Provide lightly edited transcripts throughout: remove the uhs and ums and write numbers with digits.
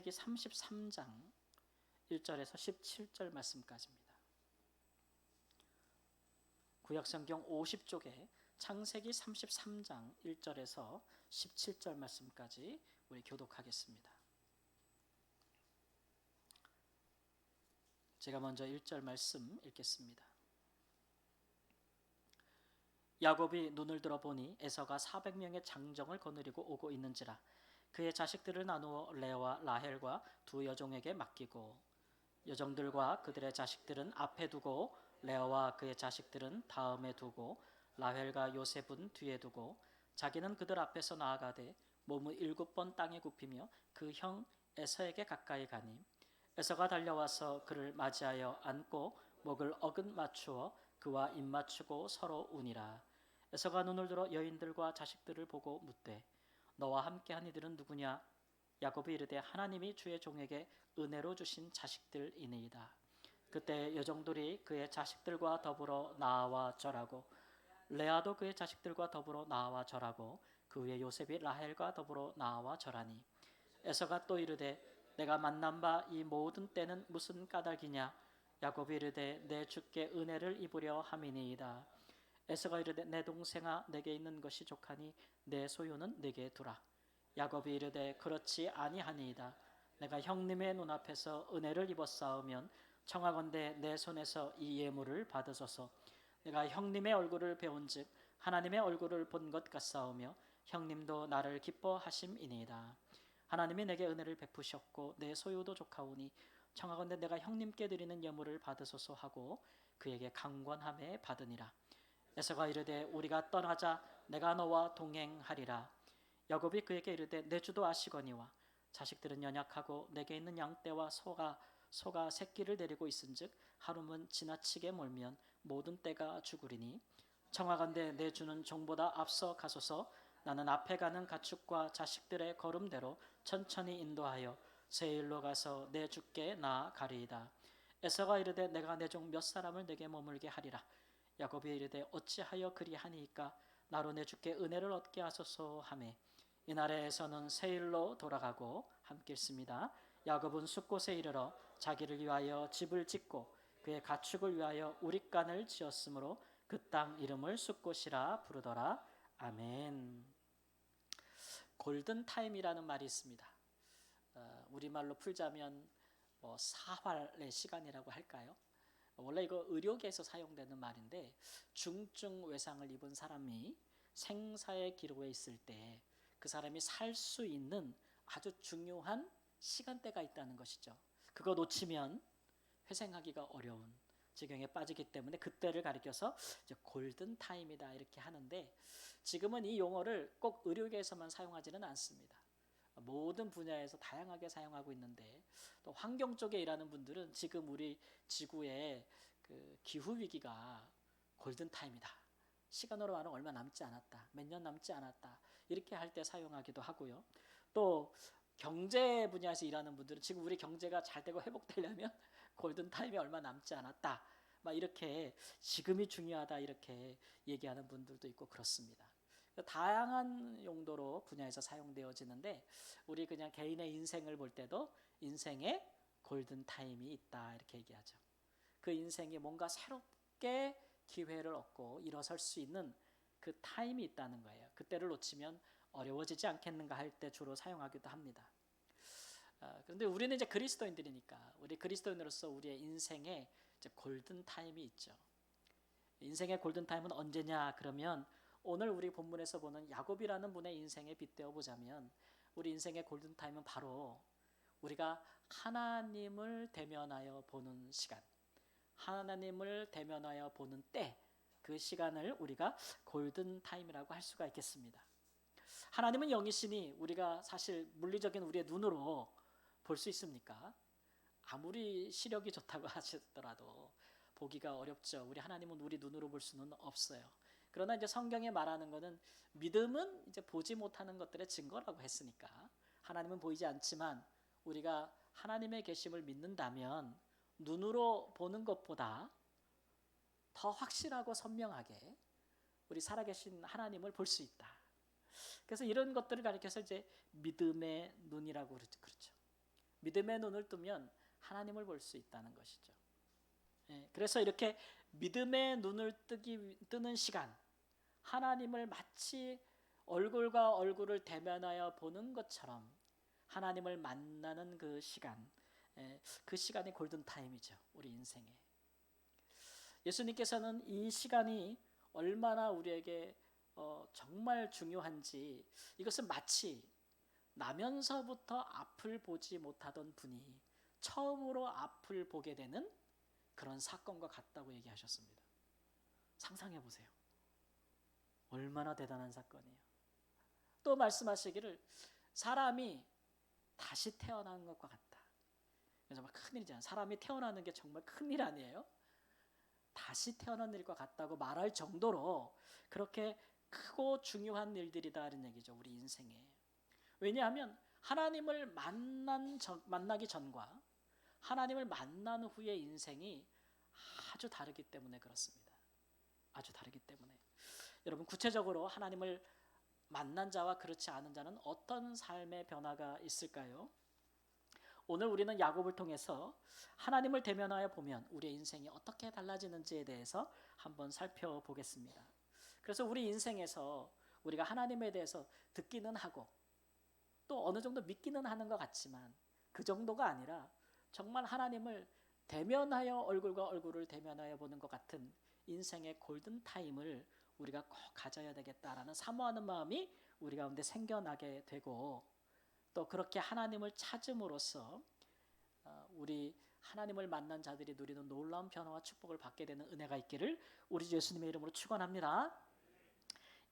창세기 33장 1절에서 17절 말씀까지입니다. 구약성경 50쪽에 창세기 33장 1절에서 17절 말씀까지 우리 교독하겠습니다. 제가 먼저 1절 말씀 읽겠습니다. 야곱이 눈을 들어 보니 에서가 400명의 장정을 거느리고 오고 있는지라. 그의 자식들을 나누어 레아와 라헬과 두 여종에게 맡기고 여종들과 그들의 자식들은 앞에 두고 레아와 그의 자식들은 다음에 두고 라헬과 요셉은 뒤에 두고 자기는 그들 앞에서 나아가되 몸을 7번 땅에 굽히며 그 형 에서에게 가까이 가니 에서가 달려와서 그를 맞이하여 안고 목을 어긋 맞추어 그와 입 맞추고 서로 우니라. 에서가 눈을 들어 여인들과 자식들을 보고 묻되 너와 함께한 이들은 누구냐? 야곱이 이르되 하나님이 주의 종에게 은혜로 주신 자식들이니이다. 그때 여종들이 그의 자식들과 더불어 나와 절하고 레아도 그의 자식들과 더불어 나와 절하고 그 후에 요셉이 라헬과 더불어 나와 절하니 에서가 또 이르되 내가 만난 바 이 모든 때는 무슨 까닭이냐? 야곱이 이르되 내 주께 은혜를 입으려 함이니이다. 에서가 이르되 내 동생아 내게 있는 것이 족하니 내 소유는 내게 두라. 야곱이 이르되 그렇지 아니하니이다. 내가 형님의 눈앞에서 은혜를 입었사오면 청하건대 내 손에서 이 예물을 받으소서. 내가 형님의 얼굴을 배운즉 하나님의 얼굴을 본 것 같사오며 형님도 나를 기뻐하심이니이다. 하나님이 내게 은혜를 베푸셨고 내 소유도 족하오니 청하건대 내가 형님께 드리는 예물을 받으소서 하고 그에게 강권함에 받으니라. 에서가 이르되 우리가 떠나자. 내가 너와 동행하리라. 야곱이 그에게 이르되 내 주도 아시거니와 자식들은 연약하고 내게 있는 양떼와 소가 새끼를 데리고 있은즉 하루는 지나치게 몰면 모든 떼가 죽으리니 청하건대 내 주는 종보다 앞서 가소서. 나는 앞에 가는 가축과 자식들의 걸음대로 천천히 인도하여 세일로 가서 내 주께 나아가리이다. 에서가 이르되 내가 내 종 몇 사람을 내게 머물게 하리라. 야곱이 이르되 어찌하여 그리하니이까? 나로 내 주께 은혜를 얻게 하소서 하매 이날에 에서는 세일로 돌아가고 함께 있습니다. 야곱은 숫곳에 이르러 자기를 위하여 집을 짓고 그의 가축을 위하여 우릿간을 지었으므로 그 땅 이름을 숫곳이라 부르더라. 아멘. 골든타임이라는 말이 있습니다. 우리말로 풀자면 사활의 시간이라고 할까요? 원래 이거 의료계에서 사용되는 말인데 중증 외상을 입은 사람이 생사의 기로에 있을 때 그 사람이 살 수 있는 아주 중요한 시간대가 있다는 것이죠. 그거 놓치면 회생하기가 어려운 지경에 빠지기 때문에 그때를 가리켜서 이제 골든 타임이다 이렇게 하는데 지금은 이 용어를 꼭 의료계에서만 사용하지는 않습니다. 모든 분야에서 다양하게 사용하고 있는데 또 환경 쪽에 일하는 분들은 지금 우리 지구의 그 기후 위기가 골든 타임이다. 시간으로 말하면 얼마 남지 않았다. 몇 년 남지 않았다. 이렇게 할 때 사용하기도 하고요. 또 경제 분야에서 일하는 분들은 지금 우리 경제가 잘 되고 회복되려면 골든 타임이 얼마 남지 않았다. 막 이렇게 지금이 중요하다 이렇게 얘기하는 분들도 있고 그렇습니다. 다양한 용도로 분야에서 사용되어지는데 우리 그냥 개인의 인생을 볼 때도 인생에 골든 타임이 있다 이렇게 얘기하죠. 그 인생이 뭔가 새롭게 기회를 얻고 일어설 수 있는 그 타임이 있다는 거예요. 그때를 놓치면 어려워지지 않겠는가 할 때 주로 사용하기도 합니다. 그런데 우리는 이제 그리스도인들이니까 우리 그리스도인으로서 우리의 인생에 이제 골든 타임이 있죠. 인생의 골든 타임은 언제냐 그러면 오늘 우리 본문에서 보는 야곱이라는 분의 인생에 빗대어 보자면 우리 인생의 골든 타임은 바로 우리가 하나님을 대면하여 보는 시간, 하나님을 대면하여 보는 때, 그 시간을 우리가 골든 타임이라고 할 수가 있겠습니다. 하나님은 영이시니 우리가 사실 물리적인 우리의 눈으로 볼 수 있습니까? 아무리 시력이 좋다고 하시더라도 보기가 어렵죠. 우리 하나님은 우리 눈으로 볼 수는 없어요. 그러나 이제 성경에 말하는 것은 믿음은 이제 보지 못하는 것들의 증거라고 했으니까 하나님은 보이지 않지만 우리가 하나님의 계심을 믿는다면 눈으로 보는 것보다 더 확실하고 선명하게 우리 살아계신 하나님을 볼 수 있다. 그래서 이런 것들을 가리켜서 이제 믿음의 눈이라고 그렇죠. 믿음의 눈을 뜨면 하나님을 볼 수 있다는 것이죠. 그래서 이렇게 믿음의 눈을 뜨는 시간, 하나님을 마치 얼굴과 얼굴을 대면하여 보는 것처럼 하나님을 만나는 그 시간, 그 시간이 골든타임이죠. 우리 인생에. 예수님께서는 이 시간이 얼마나 우리에게 정말 중요한지, 이것은 마치 나면서부터 앞을 보지 못하던 분이 처음으로 앞을 보게 되는 그런 사건과 같다고 얘기하셨습니다. 상상해 보세요. 얼마나 대단한 사건이에요. 또 말씀하시기를 사람이 다시 태어나는 것과 같다. 정말 큰일이잖아요. 사람이 태어나는 게 정말 큰일 아니에요? 다시 태어난 일과 같다고 말할 정도로 그렇게 크고 중요한 일들이다라는 얘기죠. 우리 인생에. 왜냐하면 하나님을 만나기 전과 하나님을 만난 후의 인생이 아주 다르기 때문에 그렇습니다. 아주 다르기 때문에. 여러분, 구체적으로 하나님을 만난 자와 그렇지 않은 자는 어떤 삶의 변화가 있을까요? 오늘 우리는 야곱을 통해서 하나님을 대면하여 보면 우리의 인생이 어떻게 달라지는지에 대해서 한번 살펴보겠습니다. 그래서 우리 인생에서 우리가 하나님에 대해서 듣기는 하고 또 어느 정도 믿기는 하는 것 같지만 그 정도가 아니라 정말 하나님을 대면하여 얼굴과 얼굴을 대면하여 보는 것 같은 인생의 골든타임을 우리가 꼭 가져야 되겠다라는 사모하는 마음이 우리 가운데 생겨나게 되고, 또 그렇게 하나님을 찾음으로써 우리 하나님을 만난 자들이 누리는 놀라운 변화와 축복을 받게 되는 은혜가 있기를 우리 주 예수님의 이름으로 축원합니다.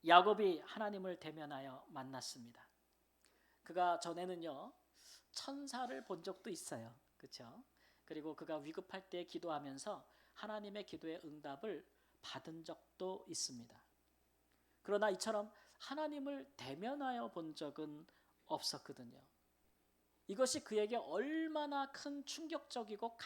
야곱이 하나님을 대면하여 만났습니다. 그가 전에는요 천사를 본 적도 있어요. 그렇죠? 그리고 그가 위급할 때 기도하면서 하나님의 기도의 응답을 받은 적도 있습니다. 그러나 이처럼 하나님을 대면하여 본 적은 없었거든요. 이것이 그에게 얼마나 큰 충격적이고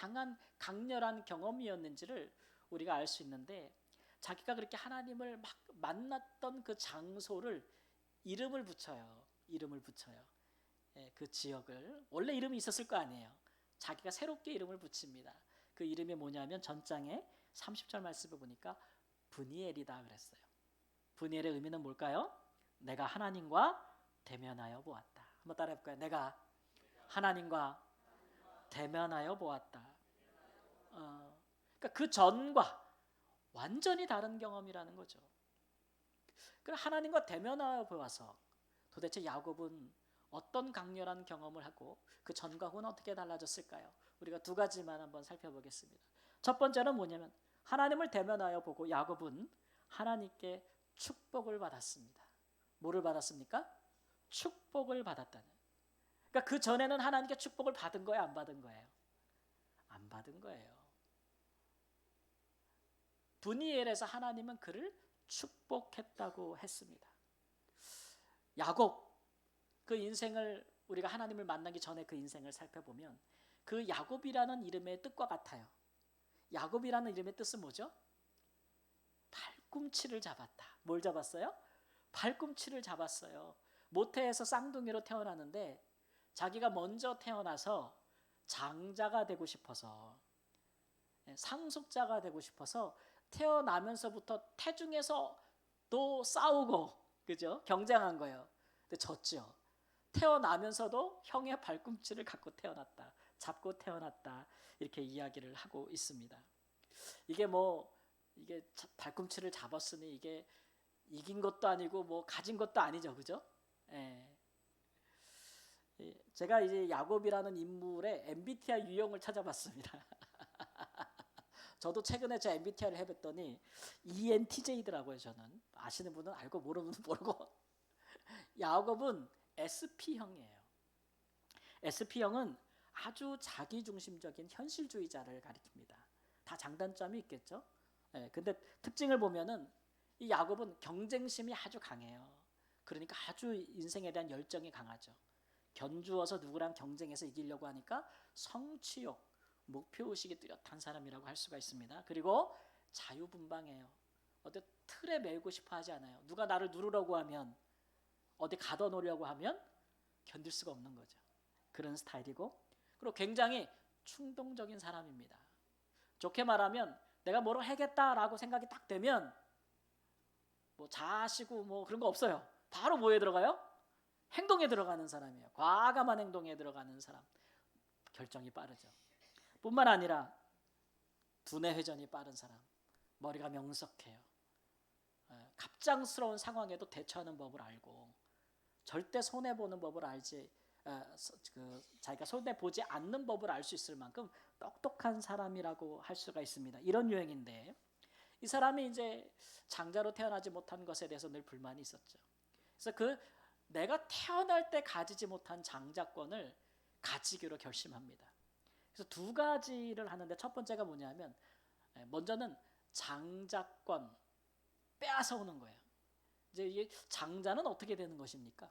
강렬한 경험이었는지를 우리가 알 수 있는데, 자기가 그렇게 하나님을 막 만났던 그 장소를 이름을 붙여요. 그 지역을. 원래 이름이 있었을 거 아니에요. 자기가 새롭게 이름을 붙입니다. 그 이름이 뭐냐면 전장에 30절 말씀을 보니까 브니엘이다 그랬어요. 브니엘의 의미는 뭘까요? 내가 하나님과 대면하여 보았다. 한번 따라해 볼까요? 내가 하나님과 대면하여 보았다. 그러니까 그 전과 완전히 다른 경험이라는 거죠. 그럼 하나님과 대면하여 보아서 도대체 야곱은 어떤 강렬한 경험을 하고 그 전과 후는 어떻게 달라졌을까요? 우리가 두 가지만 한번 살펴보겠습니다. 첫 번째는 뭐냐면 하나님을 대면하여 보고 야곱은 하나님께 축복을 받았습니다. 뭐를 받았습니까? 축복을 받았다는. 그러니까 그 전에는 하나님께 축복을 받은 거예요, 안 받은 거예요? 안 받은 거예요. 브니엘에서 하나님은 그를 축복했다고 했습니다. 야곱, 그 인생을 우리가 하나님을 만나기 전에 그 인생을 살펴보면 그 야곱이라는 이름의 뜻과 같아요. 야곱이라는 이름의 뜻은 뭐죠? 팔꿈치를 잡았다. 뭘 잡았어요? 팔꿈치를 잡았어요. 모태에서 쌍둥이로 태어나는데 자기가 먼저 태어나서 장자가 되고 싶어서, 상속자가 되고 싶어서 태어나면서부터 태중에서 또 싸우고, 그죠? 경쟁한 거예요. 근데 졌죠. 태어나면서도 형의 발꿈치를 갖고 태어났다. 잡고 태어났다. 이렇게 이야기를 하고 있습니다. 이게 발꿈치를 잡았으니 이게 이긴 것도 아니고 뭐 가진 것도 아니죠. 그죠? 예. 제가 이제 야곱이라는 인물의 MBTI 유형을 찾아봤습니다. 저도 최근에 제 MBTI를 해봤더니 ENTJ더라고요. 저는 아시는 분은 알고 모르는 분은 모르고 야곱은 SP형이에요. SP형은 아주 자기중심적인 현실주의자를 가리킵니다. 다 장단점이 있겠죠. 근데 특징을 보면은 이 야곱은 경쟁심이 아주 강해요. 그러니까 아주 인생에 대한 열정이 강하죠. 견주어서 누구랑 경쟁해서 이기려고 하니까 성취욕, 목표의식이 뚜렷한 사람이라고 할 수가 있습니다. 그리고 자유분방해요. 어디 틀에 매이고 싶어 하지 않아요. 누가 나를 누르려고 하면, 어디 가둬놓으려고 하면 견딜 수가 없는 거죠. 그런 스타일이고, 그리고 굉장히 충동적인 사람입니다. 좋게 말하면 내가 뭐를 하겠다라고 생각이 딱 되면 뭐 자시고 뭐 그런 거 없어요. 바로 뭐에 들어가요? 행동에 들어가는 사람이에요. 과감한 행동에 들어가는 사람. 결정이 빠르죠. 뿐만 아니라 두뇌 회전이 빠른 사람. 머리가 명석해요. 갑작스러운 상황에도 대처하는 법을 알고 절대 손해보는 법을 알지, 자기가 손해보지 않는 법을 알 수 있을 만큼 똑똑한 사람이라고 할 수가 있습니다. 이런 유형인데 이 사람이 이제 장자로 태어나지 못한 것에 대해서 늘 불만이 있었죠. 그래서 내가 태어날 때 가지지 못한 장자권을 가지기로 결심합니다. 그래서 두 가지를 하는데 첫 번째가 뭐냐면 먼저는 장자권 빼앗아 오는 거예요. 이제 이 장자는 어떻게 되는 것입니까?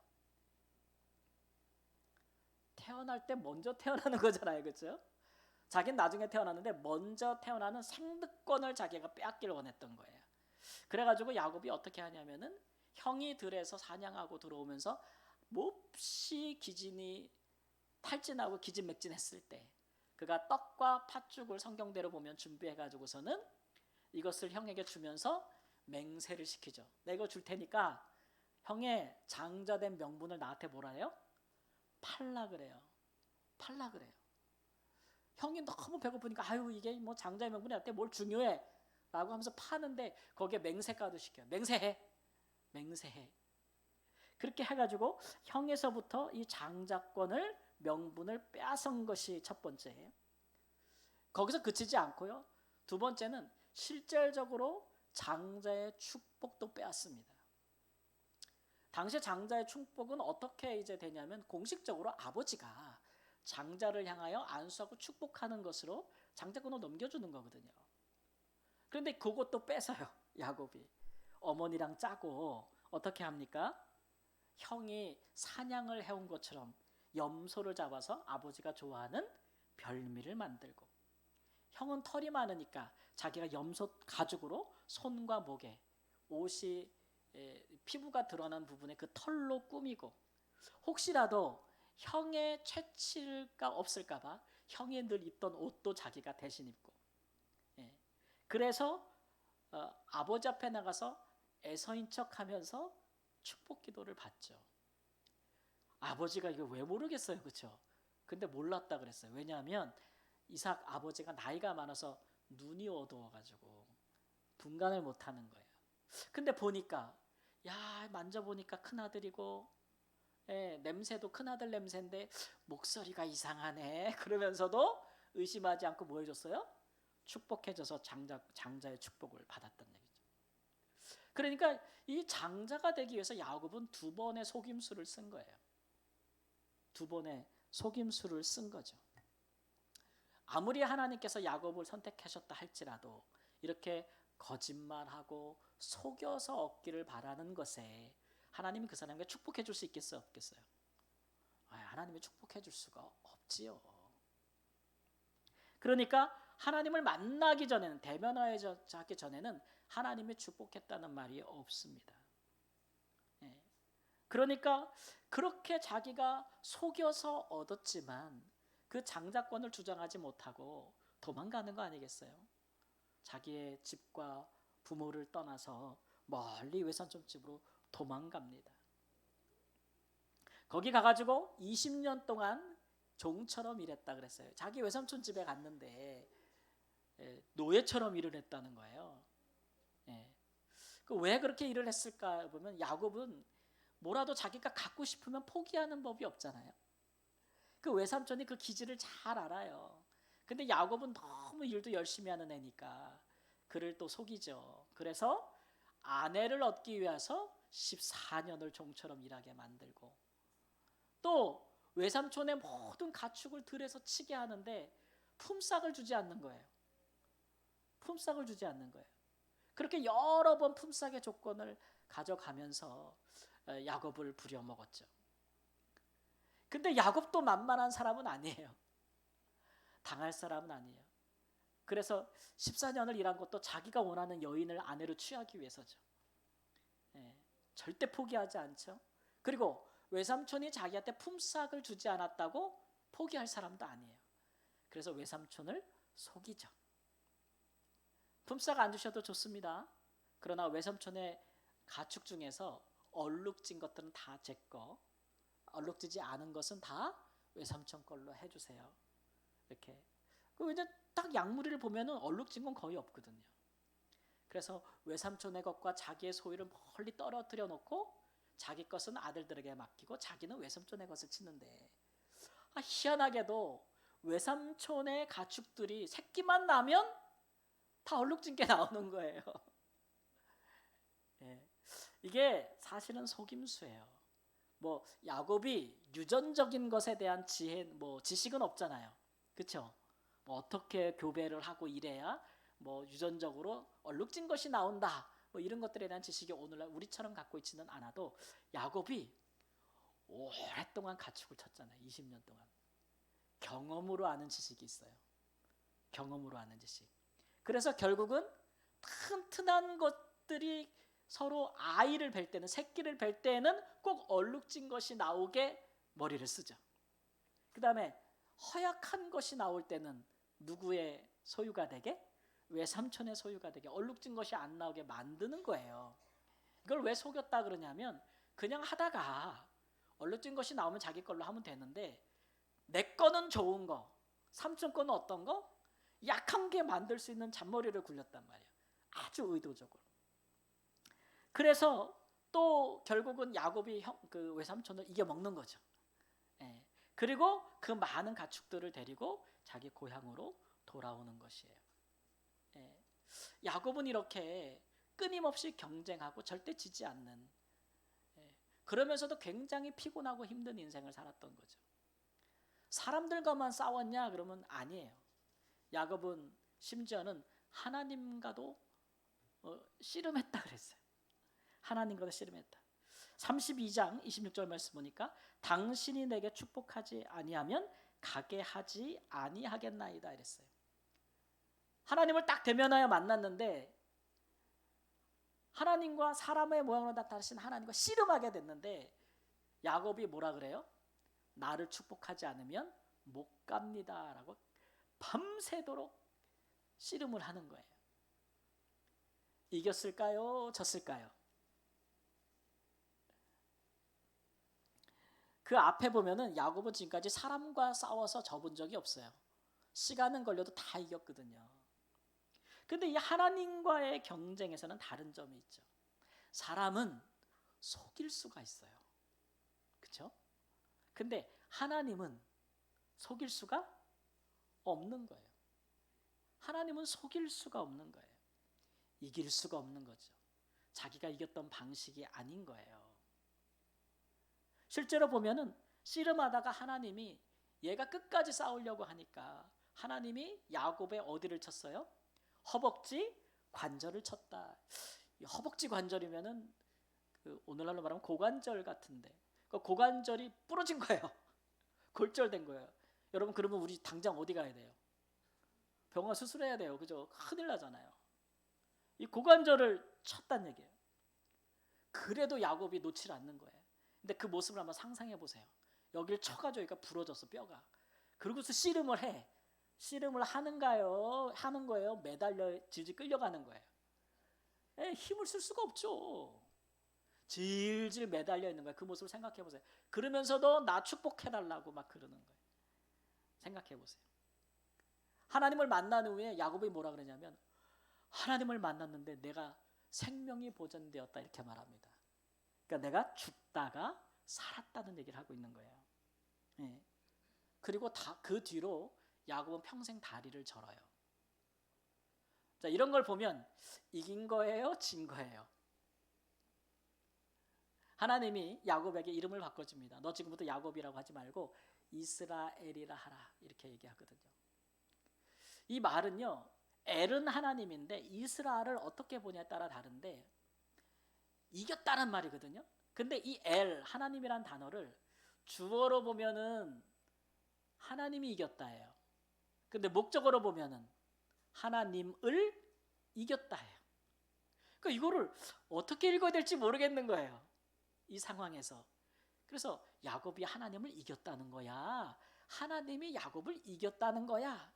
태어날 때 먼저 태어나는 거잖아요, 그렇죠? 자기는 나중에 태어났는데 먼저 태어나는 생득권을 자기가 빼앗기를 원했던 거예요. 그래가지고 야곱이 어떻게 하냐면은 형이 들에서 사냥하고 들어오면서 몹시 기진이 탈진하고 기진맥진했을 때 그가 떡과 팥죽을 성경대로 보면 준비해가지고서는 이것을 형에게 주면서 맹세를 시키죠. 내가 이거 줄 테니까 형의 장자된 명분을 나한테 뭐라 해요? 팔라 그래요. 팔라 그래요. 형이 너무 배고프니까 아유 이게 뭐 장자의 명분이 나한테 뭘 중요해 라고 하면서 파는데 거기에 맹세가도 시켜요. 맹세해. 맹세해. 그렇게 해가지고 형에서부터 이 장자권을 명분을 빼앗은 것이 첫 번째예요. 거기서 그치지 않고요. 두 번째는 실질적으로 장자의 축복도 빼앗습니다. 당시 장자의 축복은 어떻게 이제 되냐면 공식적으로 아버지가 장자를 향하여 안수하고 축복하는 것으로 장자권을 넘겨주는 거거든요. 그런데 그것도 뺏어요. 야곱이. 어머니랑 짜고 어떻게 합니까? 형이 사냥을 해온 것처럼 염소를 잡아서 아버지가 좋아하는 별미를 만들고 형은 털이 많으니까 자기가 염소 가죽으로 손과 목에 옷이 피부가 드러난 부분에 그 털로 꾸미고 혹시라도 형의 채취가 없을까 봐 형이 늘 입던 옷도 자기가 대신 입고 그래서 아버지 앞에 나가서 애서인 척하면서 축복 기도를 받죠. 아버지가 이거 왜 모르겠어요, 그렇죠? 근데 몰랐다 그랬어요. 왜냐하면 이삭 아버지가 나이가 많아서 눈이 어두워가지고 분간을 못하는 거예요. 근데 보니까 만져보니까 큰아들이고 냄새도 큰아들 냄새인데 목소리가 이상하네 그러면서도 의심하지 않고 뭐 해줬어요? 축복해줘서 장자의 축복을 받았던 얘기죠. 그러니까 이 장자가 되기 위해서 야곱은 두 번의 속임수를 쓴 거예요. 두 번의 속임수를 쓴 거죠. 아무리 하나님께서 야곱을 선택하셨다 할지라도 이렇게 거짓말하고 속여서 얻기를 바라는 것에 하나님이 그 사람에게 축복해 줄 수 있겠어요? 없겠어요? 하나님이 축복해 줄 수가 없지요. 그러니까 하나님을 만나기 전에는 대면하기 전에는 하나님이 축복했다는 말이 없습니다. 그러니까 그렇게 자기가 속여서 얻었지만 그 장자권을 주장하지 못하고 도망가는 거 아니겠어요? 자기의 집과 부모를 떠나서 멀리 외삼촌집으로 도망갑니다. 거기 가가지고 20년 동안 종처럼 일했다 그랬어요. 자기 외삼촌 집에 갔는데 노예처럼 일을 했다는 거예요. 왜 그렇게 일을 했을까 보면 야곱은 뭐라도 자기가 갖고 싶으면 포기하는 법이 없잖아요. 그 외삼촌이 그 기질을 잘 알아요. 근데 야곱은 너무 일도 열심히 하는 애니까 그를 또 속이죠. 그래서 아내를 얻기 위해서 14년을 종처럼 일하게 만들고 또 외삼촌의 모든 가축을 들에서 치게 하는데 품삯을 주지 않는 거예요. 품삯을 주지 않는 거예요. 그렇게 여러 번 품삯의 조건을 가져가면서 야곱을 부려먹었죠. 근데 야곱도 만만한 사람은 아니에요. 당할 사람은 아니에요. 그래서 14년을 일한 것도 자기가 원하는 여인을 아내로 취하기 위해서죠. 절대 포기하지 않죠. 그리고 외삼촌이 자기한테 품삯을 주지 않았다고 포기할 사람도 아니에요. 그래서 외삼촌을 속이죠. 품삯 안 주셔도 좋습니다. 그러나 외삼촌의 가축 중에서 얼룩진 것들은 다 제 거, 얼룩지지 않은 것은 다 외삼촌 걸로 해주세요. 이렇게. 이제 딱 약물이를 보면은 얼룩진 건 거의 없거든요. 그래서 외삼촌의 것과 자기의 소유를 멀리 떨어뜨려 놓고 자기 것은 아들들에게 맡기고 자기는 외삼촌의 것을 짓는데, 희한하게도 외삼촌의 가축들이 새끼만 나면 다 얼룩진 게 나오는 거예요. 예. 이게 사실은 속임수예요. 야곱이 유전적인 것에 대한 지식은 없잖아요. 그렇죠? 어떻게 교배를 하고 이래야 유전적으로 얼룩진 것이 나온다. 이런 것들에 대한 지식이 오늘날 우리처럼 갖고 있지는 않아도 야곱이 오랫동안 가축을 쳤잖아요. 20년 동안. 경험으로 아는 지식이 있어요. 경험으로 아는 지식. 그래서 결국은 튼튼한 것들이 서로 아이를 뵐 때는, 새끼를 뵐 때는 꼭 얼룩진 것이 나오게 머리를 쓰죠. 그 다음에 허약한 것이 나올 때는 누구의 소유가 되게? 외삼촌의 소유가 되게 얼룩진 것이 안 나오게 만드는 거예요. 이걸 왜 속였다 그러냐면, 그냥 하다가 얼룩진 것이 나오면 자기 걸로 하면 되는데, 내 거는 좋은 거, 삼촌 거는 어떤 거? 약한 게 만들 수 있는 잔머리를 굴렸단 말이에요. 아주 의도적으로. 그래서 또 결국은 야곱이 그 외삼촌을 이겨먹는 거죠. 예. 그리고 그 많은 가축들을 데리고 자기 고향으로 돌아오는 것이에요. 예. 야곱은 이렇게 끊임없이 경쟁하고 절대 지지 않는, 그러면서도 굉장히 피곤하고 힘든 인생을 살았던 거죠. 사람들과만 싸웠냐? 그러면 아니에요. 야곱은 심지어는 하나님과도 씨름했다 그랬어요. 하나님과도 씨름했다. 32장 26절 말씀 보니까 당신이 내게 축복하지 아니하면 가게 하지 아니하겠나이다 이랬어요. 하나님을 딱 대면하여 만났는데, 하나님과 사람의 모양으로 나타나신 하나님과 씨름하게 됐는데, 야곱이 뭐라 그래요? 나를 축복하지 않으면 못 갑니다 라고 밤새도록 씨름을 하는 거예요. 이겼을까요? 졌을까요? 그 앞에 보면은 야곱은 지금까지 사람과 싸워서 져본 적이 없어요. 시간은 걸려도 다 이겼거든요. 근데 이 하나님과의 경쟁에서는 다른 점이 있죠. 사람은 속일 수가 있어요. 그렇죠? 근데 하나님은 속일 수가 없는 거예요. 하나님은 속일 수가 없는 거예요. 이길 수가 없는 거죠. 자기가 이겼던 방식이 아닌 거예요. 실제로 보면은 씨름하다가 하나님이 얘가 끝까지 싸우려고 하니까 하나님이 야곱의 어디를 쳤어요? 허벅지 관절을 쳤다. 허벅지 관절이면은 오늘날로 말하면 고관절 같은데, 그 고관절이 부러진 거예요. 골절된 거예요. 여러분, 그러면 우리 당장 어디 가야 돼요? 병원 수술해야 돼요. 그죠? 큰일 나잖아요. 이 고관절을 쳤단 얘기예요. 그래도 야곱이 놓지 않는 거예요. 근데 그 모습을 한번 상상해 보세요. 여기를 쳐가지고 여기가 부러졌어, 뼈가. 그러고서 씨름을 해. 씨름을 하는 거예요? 매달려 질질 끌려가는 거예요? 힘을 쓸 수가 없죠. 질질 매달려 있는 거예요. 그 모습을 생각해 보세요. 그러면서도 나 축복해달라고 막 그러는 거예요. 생각해 보세요. 하나님을 만난 후에 야곱이 뭐라 그러냐면, 하나님을 만났는데 내가 생명이 보존되었다 이렇게 말합니다. 그러니까 내가 죽다가 살았다는 얘기를 하고 있는 거예요. 예. 그리고 그 뒤로 야곱은 평생 다리를 절어요. 자, 이런 걸 보면 이긴 거예요? 진 거예요? 하나님이 야곱에게 이름을 바꿔줍니다. 너 지금부터 야곱이라고 하지 말고 이스라엘이라 하라 이렇게 얘기하거든요. 이 말은요, 엘은 하나님인데 이스라엘을 어떻게 보냐에 따라 다른데, 이겼다는 말이거든요. 근데 이 엘, 하나님이란 단어를 주어로 보면은 하나님이 이겼다예요. 근데 목적어로 보면은 하나님을 이겼다예요. 그러니까 이거를 어떻게 읽어야 될지 모르겠는 거예요. 이 상황에서. 그래서 야곱이 하나님을 이겼다는 거야, 하나님이 야곱을 이겼다는 거야.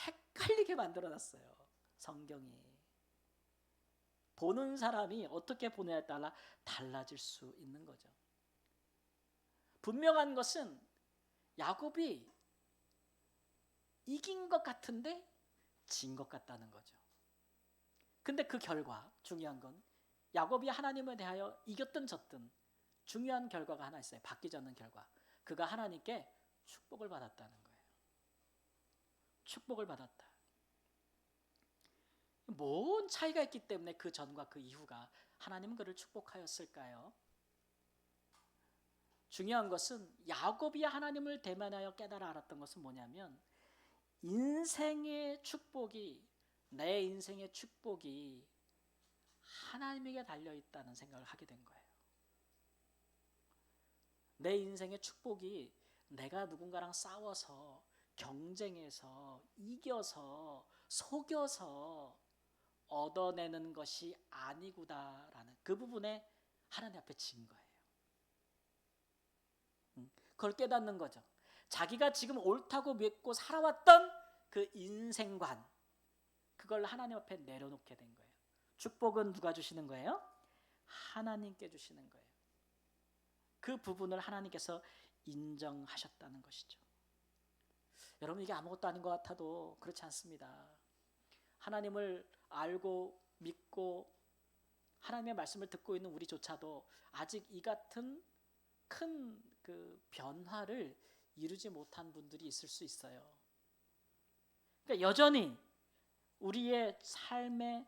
헷갈리게 만들어놨어요. 성경이. 보는 사람이 어떻게 보느냐에 따라 달라질 수 있는 거죠. 분명한 것은 야곱이 이긴 것 같은데 진 것 같다는 거죠. 근데 그 결과, 중요한 건 야곱이 하나님에 대하여 이겼든 졌든 중요한 결과가 하나 있어요. 바뀌지 않는 결과. 그가 하나님께 축복을 받았다는 거예요. 축복을 받았다. 뭔 차이가 있기 때문에 그 전과 그 이후가 하나님은 그를 축복하였을까요? 중요한 것은 야곱이 하나님을 대면하여 깨달아 알았던 것은 뭐냐면 인생의 축복이, 내 인생의 축복이 하나님에게 달려있다는 생각을 하게 된 거예요. 내 인생의 축복이 내가 누군가랑 싸워서 경쟁해서 이겨서 속여서 얻어내는 것이 아니구나라는 그 부분에 하나님 앞에 진 거예요. 그걸 깨닫는 거죠. 자기가 지금 옳다고 믿고 살아왔던 그 인생관, 그걸 하나님 앞에 내려놓게 된 거예요. 축복은 누가 주시는 거예요? 하나님께 주시는 거예요. 그 부분을 하나님께서 인정하셨다는 것이죠. 여러분, 이게 아무것도 아닌 것 같아도 그렇지 않습니다. 하나님을 알고 믿고 하나님의 말씀을 듣고 있는 우리조차도 아직 이 같은 큰 그 변화를 이루지 못한 분들이 있을 수 있어요. 그러니까 여전히 우리의 삶의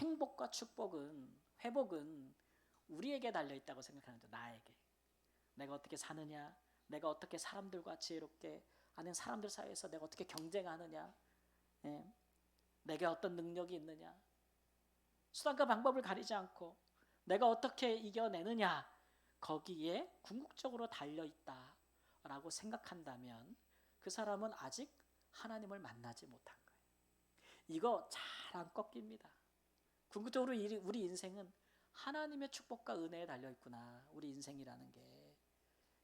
행복과 축복은, 회복은 우리에게 달려있다고 생각하는데, 나에게. 내가 어떻게 사느냐, 내가 어떻게 사람들과 지혜롭게, 아니면 사람들 사이에서 내가 어떻게 경쟁하느냐, 내게 어떤 능력이 있느냐, 수단과 방법을 가리지 않고 내가 어떻게 이겨내느냐, 거기에 궁극적으로 달려있다라고 생각한다면 그 사람은 아직 하나님을 만나지 못한 거예요. 이거 잘 안 꺾입니다. 궁극적으로 우리 인생은 하나님의 축복과 은혜에 달려있구나. 우리 인생이라는 게.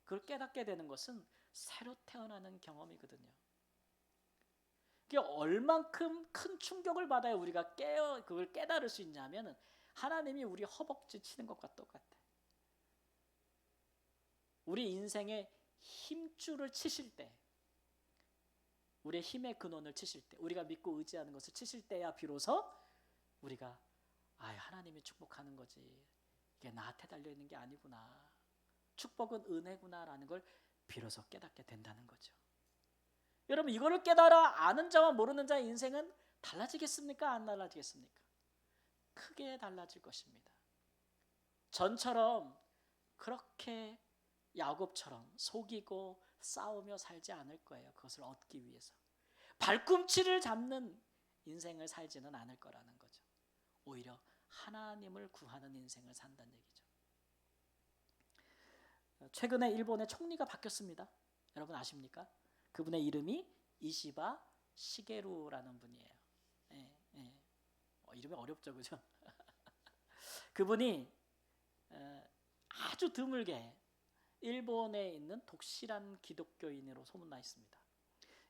그걸 깨닫게 되는 것은 새로 태어나는 경험이거든요. 그게 얼만큼 큰 충격을 받아야 우리가 그걸 깨달을 수 있냐면 하나님이 우리 허벅지 치는 것과 똑같아. 우리 인생의 힘줄을 치실 때, 우리의 힘의 근원을 치실 때, 우리가 믿고 의지하는 것을 치실 때야 비로소 우리가 하나님이 축복하는 거지, 이게 나한테 달려있는 게 아니구나, 축복은 은혜구나라는 걸 비로소 깨닫게 된다는 거죠. 여러분, 이거를 깨달아 아는 자와 모르는 자의 인생은 달라지겠습니까? 안 달라지겠습니까? 크게 달라질 것입니다. 전처럼 그렇게 야곱처럼 속이고 싸우며 살지 않을 거예요. 그것을 얻기 위해서 발꿈치를 잡는 인생을 살지는 않을 거라는 거죠. 오히려 하나님을 구하는 인생을 산다는 얘기죠. 최근에 일본의 총리가 바뀌었습니다. 여러분 아십니까? 그분의 이름이 이시바 시게루라는 분이에요. 이름이 어렵죠, 그죠? 그분이 아주 드물게 일본에 있는 독실한 기독교인으로 소문나 있습니다.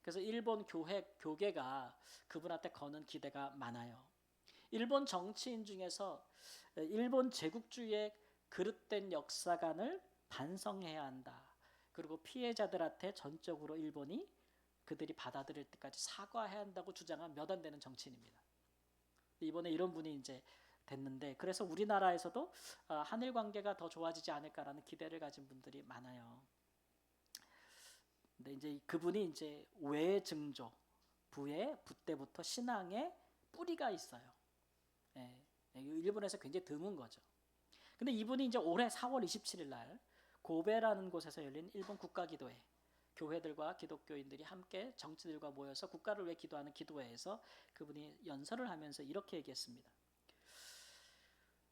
그래서 일본 교계가 그분한테 거는 기대가 많아요. 일본 정치인 중에서 일본 제국주의의 그릇된 역사관을 반성해야 한다. 그리고 피해자들한테 전적으로 일본이 그들이 받아들일 때까지 사과해야 한다고 주장한 몇 안 되는 정치인입니다. 이번에 이런 분이 이제 됐는데, 그래서 우리나라에서도 한일 관계가 더 좋아지지 않을까라는 기대를 가진 분들이 많아요. 근데 이제 그분이 이제 외증조, 부 때부터 신앙의 뿌리가 있어요. 일본에서 굉장히 드문 거죠. 근데 이분이 이제 올해 4월 27일 날 고베라는 곳에서 열린 일본 국가기도회, 교회들과 기독교인들이 함께 정치들과 모여서 국가를 위해 기도하는 기도회에서 그분이 연설을 하면서 이렇게 얘기했습니다.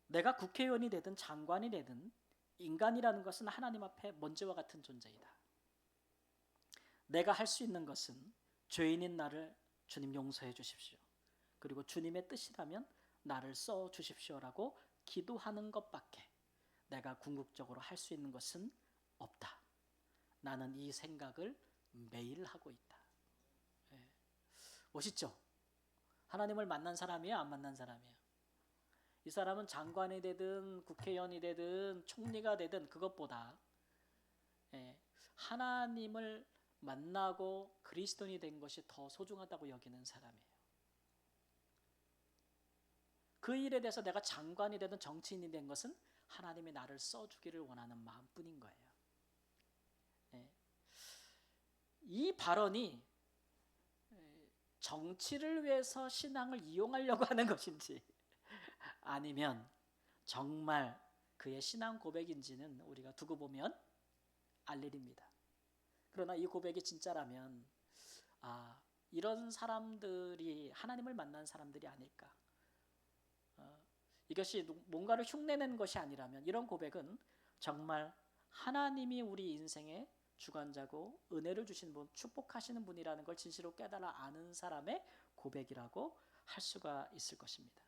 내가 국회의원이 되든 장관이 되든 인간이라는 것은 하나님 앞에 먼지와 같은 존재이다. 내가 할 수 있는 것은 죄인인 나를 주님 용서해 주십시오. 그리고 주님의 뜻이라면 나를 써 주십시오라고 기도하는 것밖에 내가 궁극적으로 할 수 있는 것은 없다. 나는 이 생각을 매일 하고 있다. 예. 멋있죠? 하나님을 만난 사람이에요? 안 만난 사람이에요? 이 사람은 장관이 되든 국회의원이 되든 총리가 되든 그것보다 하나님을 만나고 그리스도인이 된 것이 더 소중하다고 여기는 사람이에요. 그 일에 대해서 내가 장관이 되든 정치인이 된 것은 하나님이 나를 써주기를 원하는 마음뿐인 거예요. 이 발언이 정치를 위해서 신앙을 이용하려고 하는 것인지 아니면 정말 그의 신앙 고백인지는 우리가 두고 보면 알 일입니다. 그러나 이 고백이 진짜라면 이런 사람들이 하나님을 만난 사람들이 아닐까. 이것이 뭔가를 흉내내는 것이 아니라면 이런 고백은 정말 하나님이 우리 인생의 주관자고 은혜를 주신 분, 축복하시는 분이라는 걸 진실로 깨달아 아는 사람의 고백이라고 할 수가 있을 것입니다.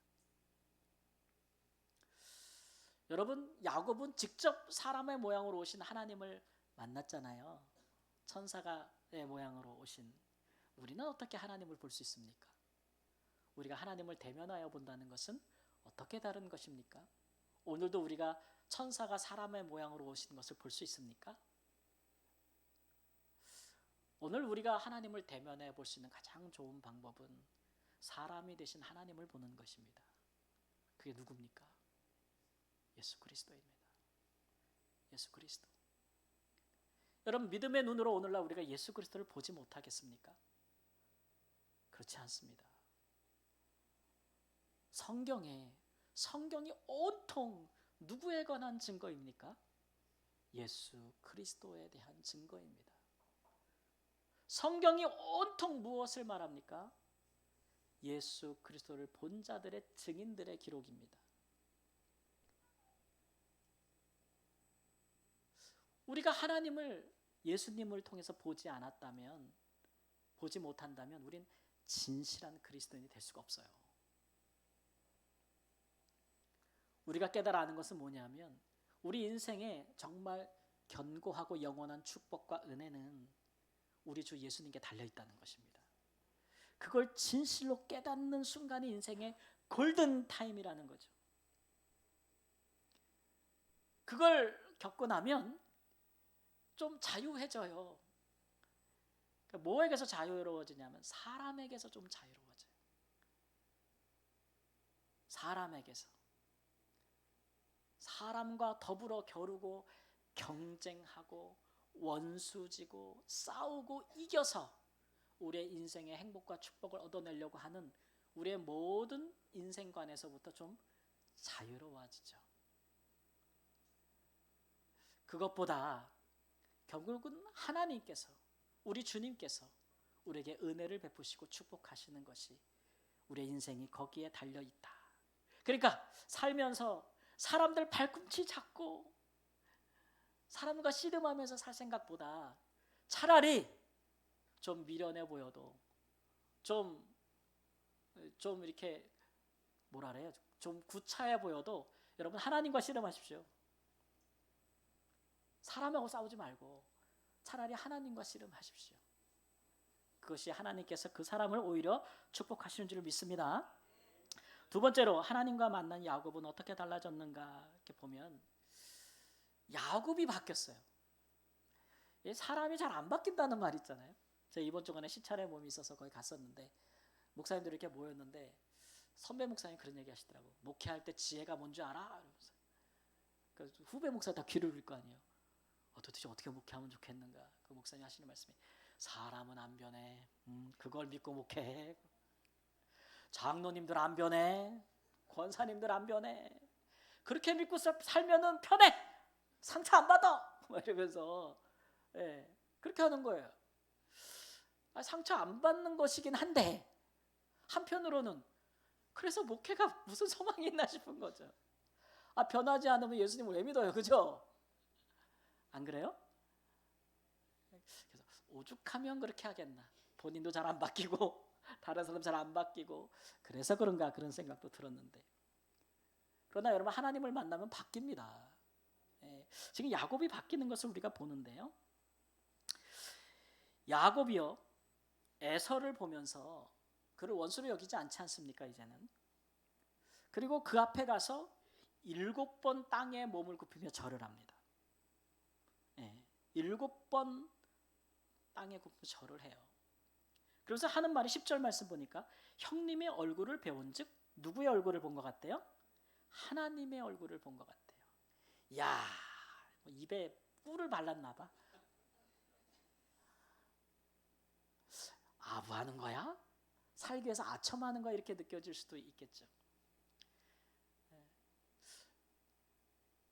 여러분, 야곱은 직접 사람의 모양으로 오신 하나님을 만났잖아요. 천사의 모양으로 오신. 우리는 어떻게 하나님을 볼 수 있습니까? 우리가 하나님을 대면하여 본다는 것은 어떻게 다른 것입니까? 오늘도 우리가 천사가 사람의 모양으로 오신 것을 볼 수 있습니까? 오늘 우리가 하나님을 대면해 볼 수 있는 가장 좋은 방법은 사람이 되신 하나님을 보는 것입니다. 그게 누굽니까? 예수 그리스도입니다. 예수 그리스도. 여러분, 믿음의 눈으로 오늘날 우리가 예수 그리스도를 보지 못하겠습니까? 그렇지 않습니다. 성경이 온통 누구에 관한 증거입니까? 예수 그리스도에 대한 증거입니다. 성경이 온통 무엇을 말합니까? 예수 그리스도를 본 자들의 증인들의 기록입니다. 우리가 하나님을, 예수님을 통해서 보지 못한다면 우린 진실한 그리스도인이 될 수가 없어요. 우리가 깨달아 아는 것은 뭐냐면 우리 인생에 정말 견고하고 영원한 축복과 은혜는 우리 주 예수님께 달려있다는 것입니다. 그걸 진실로 깨닫는 순간이 인생의 골든 타임이라는 거죠. 그걸 겪고 나면 좀 자유해져요. 뭐에게서 자유로워지냐면 사람에게서 좀 자유로워져요. 사람과 더불어 겨루고 경쟁하고 원수지고 싸우고 이겨서 우리의 인생의 행복과 축복을 얻어내려고 하는 우리의 모든 인생관에서부터 좀 자유로워지죠. 그것보다 결국은 하나님께서, 우리 주님께서 우리에게 은혜를 베푸시고 축복하시는 것이 우리의 인생이 거기에 달려있다. 그러니까 살면서 사람들 발꿈치 잡고 사람과 씨름하면서 살 생각보다 차라리 좀 미련해 보여도 좀 이렇게 뭐라 그래요? 좀 구차해 보여도 여러분 하나님과 씨름하십시오. 사람하고 싸우지 말고 차라리 하나님과 씨름하십시오. 그것이 하나님께서 그 사람을 오히려 축복하시는 줄 믿습니다. 두 번째로 하나님과 만난 야곱은 어떻게 달라졌는가 이렇게 보면 야곱이 바뀌었어요. 사람이 잘 안 바뀐다는 말 있잖아요. 제가 이번 주간에 시찰의 몸이 있어서 거기 갔었는데 목사님들이 이렇게 모였는데 선배 목사님 그런 얘기 하시더라고. 목회할 때 지혜가 뭔지 알아? 이러면서. 그래서 후배 목사 다 귀를 잃을 거 아니에요. 도대체 어떻게 목회하면 좋겠는가? 그 목사님 하시는 말씀이 사람은 안 변해. 그걸 믿고 목회해. 장로님들 안 변해. 권사님들 안 변해. 그렇게 믿고 살면은 편해. 상처 안 받아. 이러면서 그렇게 하는 거예요. 상처 안 받는 것이긴 한데 한편으로는 그래서 목회가 무슨 소망이 있나 싶은 거죠. 변하지 않으면 예수님을 왜 믿어요? 그죠? 안 그래요? 그래서 오죽하면 그렇게 하겠나. 본인도 잘 안 바뀌고 다른 사람 잘 안 바뀌고 그래서 그런가 그런 생각도 들었는데 그러나 여러분 하나님을 만나면 바뀝니다. 지금 야곱이 바뀌는 것을 우리가 보는데요. 야곱이요 에서를 보면서 그를 원수로 여기지 않지 않습니까? 이제는. 그리고 그 앞에 가서 7번 땅에 몸을 굽히며 절을 합니다. 예, 7번 땅에 굽히며 절을 해요. 그래서 하는 말이 10절 말씀 보니까 형님의 얼굴을 배운즉 누구의 얼굴을 본 것 같대요? 하나님의 얼굴을 본 것 같대요. 야, 입에 꿀을 발랐나 봐. 아부하는 거야? 살기 위해서 아첨하는 거야? 이렇게 느껴질 수도 있겠죠.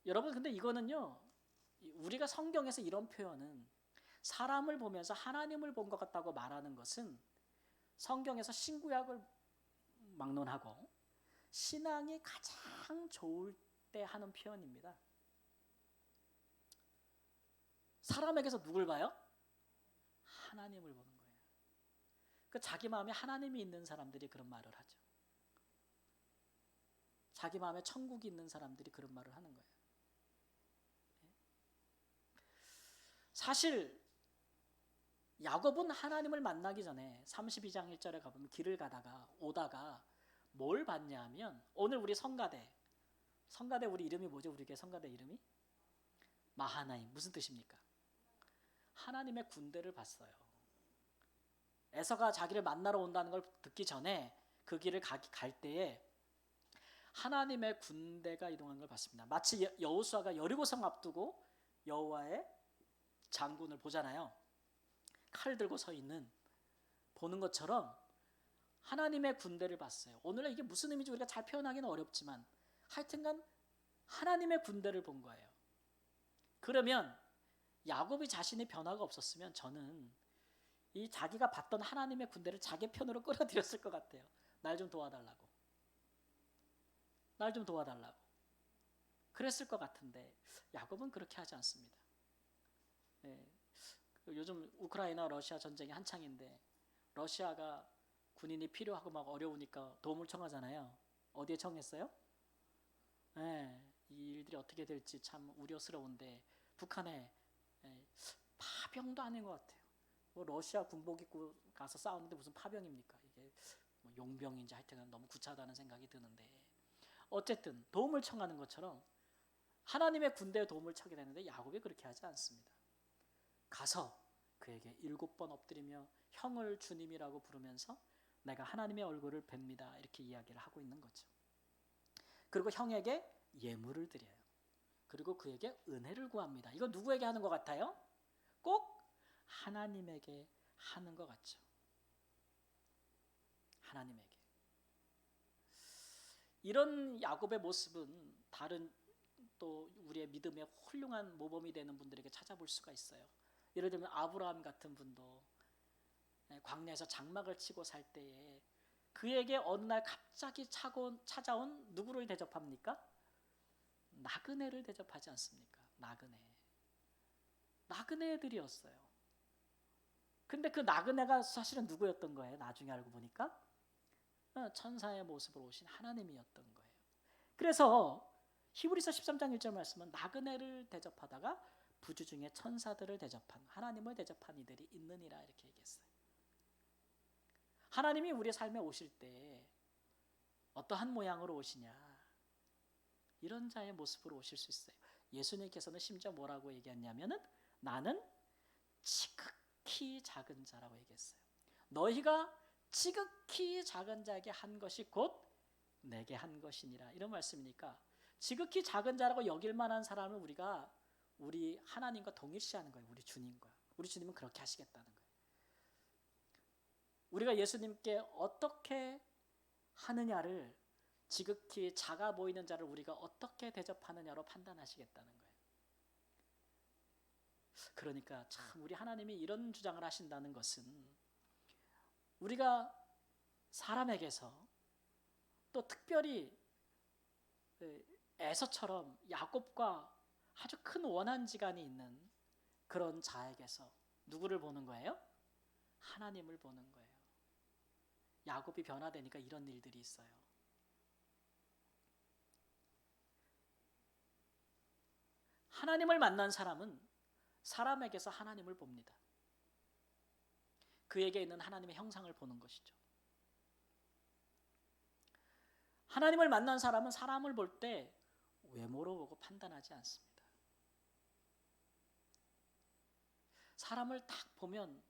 여러분, 근데 이거는요, 우리가 성경에서 이런 표현은 사람을 보면서 하나님을 본 것 같다고 말하는 것은 성경에서 신구약을 막론하고 신앙이 가장 좋을 때 하는 표현입니다. 사람에게서 누굴 봐요? 하나님을 보는 거예요. 그 자기 마음에 하나님이 있는 사람들이 그런 말을 하죠. 자기 마음에 천국이 있는 사람들이 그런 말을 하는 거예요. 사실 야곱은 하나님을 만나기 전에 32장 1절에 가보면 길을 가다가 오다가 뭘 봤냐 하면 오늘 우리 성가대 우리 이름이 뭐죠? 우리 교회 성가대 이름이? 마하나임. 무슨 뜻입니까? 하나님의 군대를 봤어요. 에서가 자기를 만나러 온다는 걸 듣기 전에 그 길을 갈 때에 하나님의 군대가 이동하는 걸 봤습니다. 마치 여호수아가 여리고성 앞두고 여호와의 장군을 보잖아요. 칼 들고 서 있는 보는 것처럼 하나님의 군대를 봤어요. 오늘날 이게 무슨 의미인지 우리가 잘 표현하기는 어렵지만 하여튼간 하나님의 군대를 본 거예요. 그러면 야곱이 자신의 변화가 없었으면 저는 이 자기가 봤던 하나님의 군대를 자기 편으로 끌어들였을 것 같아요. 날 좀 도와달라고. 날 좀 도와달라고. 그랬을 것 같은데 야곱은 그렇게 하지 않습니다. 네. 요즘 우크라이나 러시아 전쟁이 한창인데 러시아가 군인이 필요하고 막 어려우니까 도움을 청하잖아요. 어디에 청했어요? 네. 이 일들이 어떻게 될지 참 우려스러운데 북한에 파병도 아닌 것 같아요. 뭐 러시아 군복 입고 가서 싸우는데 무슨 파병입니까? 이게 뭐 용병인지 하여튼 너무 구차하다는 생각이 드는데 어쨌든 도움을 청하는 것처럼 하나님의 군대에 도움을 청하게 되는데 야곱이 그렇게 하지 않습니다. 가서 그에게 7번 엎드리며 형을 주님이라고 부르면서 내가 하나님의 얼굴을 뵙니다 이렇게 이야기를 하고 있는 거죠. 그리고 형에게 예물을 드려요. 그리고 그에게 은혜를 구합니다. 이거 누구에게 하는 것 같아요? 꼭 하나님에게 하는 것 같죠. 하나님에게. 이런 야곱의 모습은 다른 또 우리의 믿음의 훌륭한 모범이 되는 분들에게 찾아볼 수가 있어요. 예를 들면 아브라함 같은 분도 광야에서 장막을 치고 살 때에 그에게 어느 날 갑자기 찾아온 누구를 대접합니까? 나그네를 대접하지 않습니까? 나그네들이었어요. 근데 그 나그네가 사실은 누구였던 거예요? 나중에 알고 보니까 천사의 모습으로 오신 하나님이었던 거예요. 그래서 히브리서 13장 1절 말씀은 나그네를 대접하다가 부주 중에 천사들을 대접한 하나님을 대접한 이들이 있느니라 이렇게 얘기했어요. 하나님이 우리의 삶에 오실 때 어떠한 모양으로 오시냐 이런 자의 모습으로 오실 수 있어요. 예수님께서는 심지어 뭐라고 얘기했냐면은 나는 지극히 작은 자라고 얘기했어요. 너희가 지극히 작은 자에게 한 것이 곧 내게 한 것이니라 이런 말씀이니까 지극히 작은 자라고 여길 만한 사람을 우리 하나님과 동일시하는 거예요. 우리 주님과. 우리 주님은 그렇게 하시겠다는 거예요. 우리가 예수님께 어떻게 하느냐를 지극히 작아 보이는 자를 우리가 어떻게 대접하느냐로 판단하시겠다는 거예요. 그러니까 참 우리 하나님이 이런 주장을 하신다는 것은 우리가 사람에게서 또 특별히 에서처럼 야곱과 아주 큰 원한지간이 있는 그런 자에게서 누구를 보는 거예요? 하나님을 보는 거예요. 야곱이 변화되니까 이런 일들이 있어요. 하나님을 만난 사람은 사람에게서 하나님을 봅니다. 그에게 있는 하나님의 형상을 보는 것이죠. 하나님을 만난 사람은 사람을 볼 때 외모로 보고 판단하지 않습니다. 사람을 딱 보면,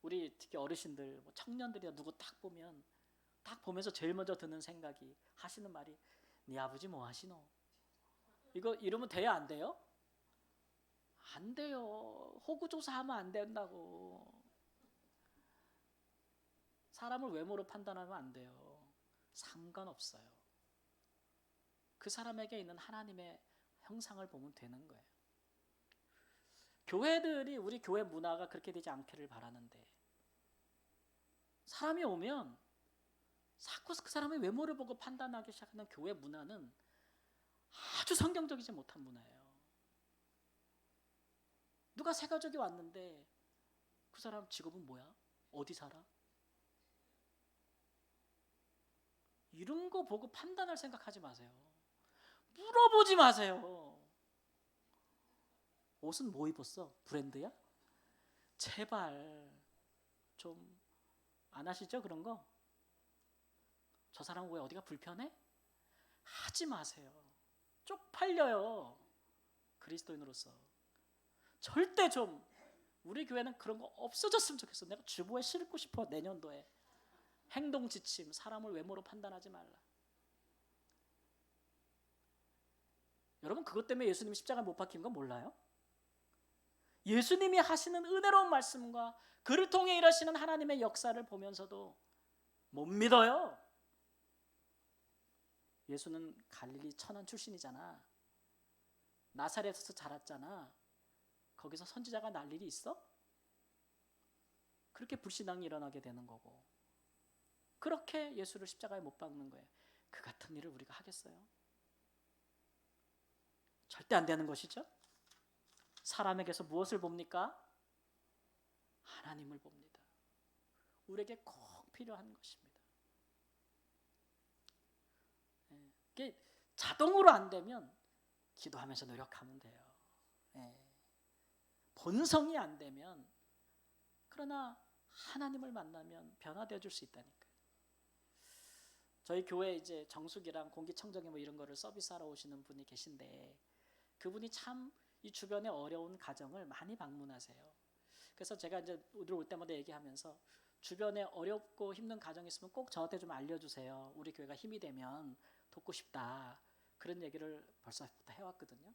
우리 특히 어르신들, 청년들이나 누구 딱 보면, 딱 보면서 제일 먼저 드는 생각이, 하시는 말이, 네 아버지 뭐 하시노? 이거 이러면 돼요, 안 돼요? 안 돼요. 호구조사하면 안 된다고. 사람을 외모로 판단하면 안 돼요. 상관없어요. 그 사람에게 있는 하나님의 형상을 보면 되는 거예요. 교회들이, 우리 교회 문화가 그렇게 되지 않기를 바라는데, 사람이 오면 자꾸 그 사람의 외모를 보고 판단하기 시작하는 교회 문화는 아주 성경적이지 못한 문화예요. 누가 새 가족이 왔는데 그 사람 직업은 뭐야? 어디 살아? 이런 거 보고 판단할 생각하지 마세요. 물어보지 마세요. 옷은 뭐 입었어? 브랜드야? 제발 좀 안 하시죠, 그런 거? 저 사람 왜 어디가 불편해? 하지 마세요. 쪽팔려요, 그리스도인으로서. 절대 좀, 우리 교회는 그런 거 없어졌으면 좋겠어. 내가 주보에 싣고 싶어, 내년도에. 행동 지침, 사람을 외모로 판단하지 말라. 여러분, 그것 때문에 예수님이 십자가 못 박힌 건 몰라요? 예수님이 하시는 은혜로운 말씀과 그를 통해 일하시는 하나님의 역사를 보면서도 못 믿어요. 예수는 갈릴리 천안 출신이잖아. 나사렛에서 자랐잖아. 거기서 선지자가 날 일이 있어? 그렇게 불신앙이 일어나게 되는 거고, 그렇게 예수를 십자가에 못 박는 거예요. 그 같은 일을 우리가 하겠어요? 절대 안 되는 것이죠. 사람에게서 무엇을 봅니까? 하나님을 봅니다. 우리에게 꼭 필요한 것입니다. 이게 자동으로 안 되면 기도하면서 노력하면 돼요. 본성이 안 되면, 그러나 하나님을 만나면 변화되어 줄 수 있다니까요. 저희 교회 이제 정수기랑 공기청정기 뭐 이런 거를 서비스하러 오시는 분이 계신데, 그분이 참 이 주변의 어려운 가정을 많이 방문하세요. 그래서 제가 이제 올 때마다 얘기하면서, 주변에 어렵고 힘든 가정이 있으면 꼭 저한테 좀 알려주세요. 우리 교회가 힘이 되면 돕고 싶다. 그런 얘기를 벌써부터 해왔거든요.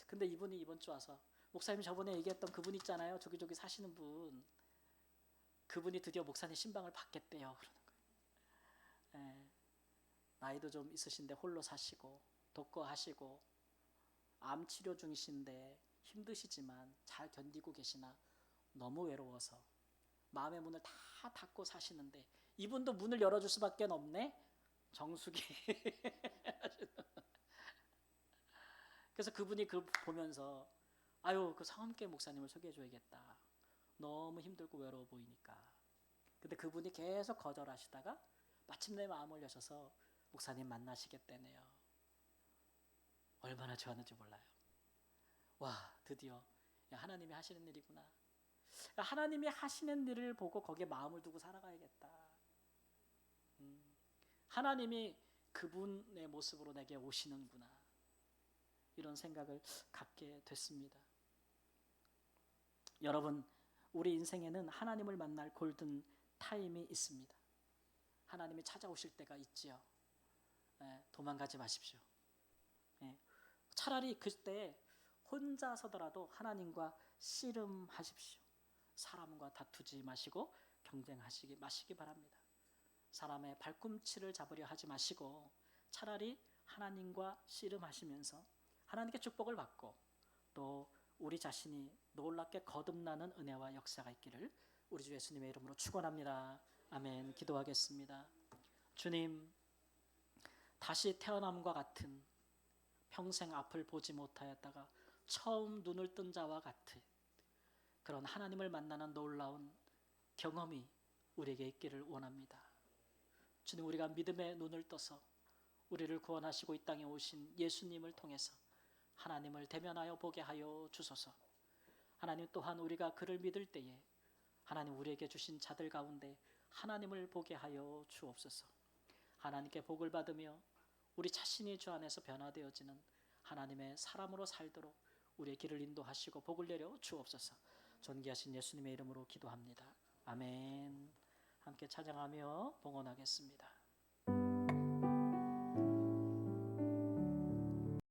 근데 이분이 이번 주 와서, 목사님 저번에 얘기했던 그분 있잖아요, 저기 사시는 분, 그분이 드디어 목사님 신방을 받겠대요, 그러는 거예요. 나이도 좀 있으신데 홀로 사시고 독거하시고 암 치료 중이신데 힘드시지만 잘 견디고 계시나 너무 외로워서 마음의 문을 다 닫고 사시는데, 이분도 문을 열어줄 수밖에 없네. 정수기. 그래서 그분이 그걸 보면서, 아유, 그 성함께 목사님을 소개해줘야겠다. 너무 힘들고 외로워 보이니까. 근데 그분이 계속 거절하시다가 마침내 마음을 여셔서 목사님 만나시겠다네요. 얼마나 좋았는지 몰라요. 와, 드디어 하나님이 하시는 일이구나. 하나님이 하시는 일을 보고 거기에 마음을 두고 살아가야겠다. 하나님이 그분의 모습으로 내게 오시는구나. 이런 생각을 갖게 됐습니다. 여러분, 우리 인생에는 하나님을 만날 골든 타임이 있습니다. 하나님이 찾아오실 때가 있지요. 도망가지 마십시오. 차라리 그때 혼자서더라도 하나님과 씨름하십시오. 사람과 다투지 마시고 경쟁하시기 마시기 바랍니다. 사람의 발꿈치를 잡으려 하지 마시고 차라리 하나님과 씨름하시면서 하나님께 축복을 받고, 또 우리 자신이 놀랍게 거듭나는 은혜와 역사가 있기를 우리 주 예수님의 이름으로 축원합니다. 아멘. 기도하겠습니다. 주님, 다시 태어남과 같은, 평생 앞을 보지 못하였다가 처음 눈을 뜬 자와 같은 그런 하나님을 만나는 놀라운 경험이 우리에게 있기를 원합니다. 주님, 우리가 믿음의 눈을 떠서 우리를 구원하시고 이 땅에 오신 예수님을 통해서 하나님을 대면하여 보게 하여 주소서. 하나님, 또한 우리가 그를 믿을 때에 하나님 우리에게 주신 자들 가운데 하나님을 보게 하여 주옵소서. 하나님께 복을 받으며 우리 자신이 주 안에서 변화되어지는 하나님의 사람으로 살도록 우리의 길을 인도하시고 복을 내려 주옵소서. 존귀하신 예수님의 이름으로 기도합니다. 아멘. 함께 찬양하며 봉헌하겠습니다.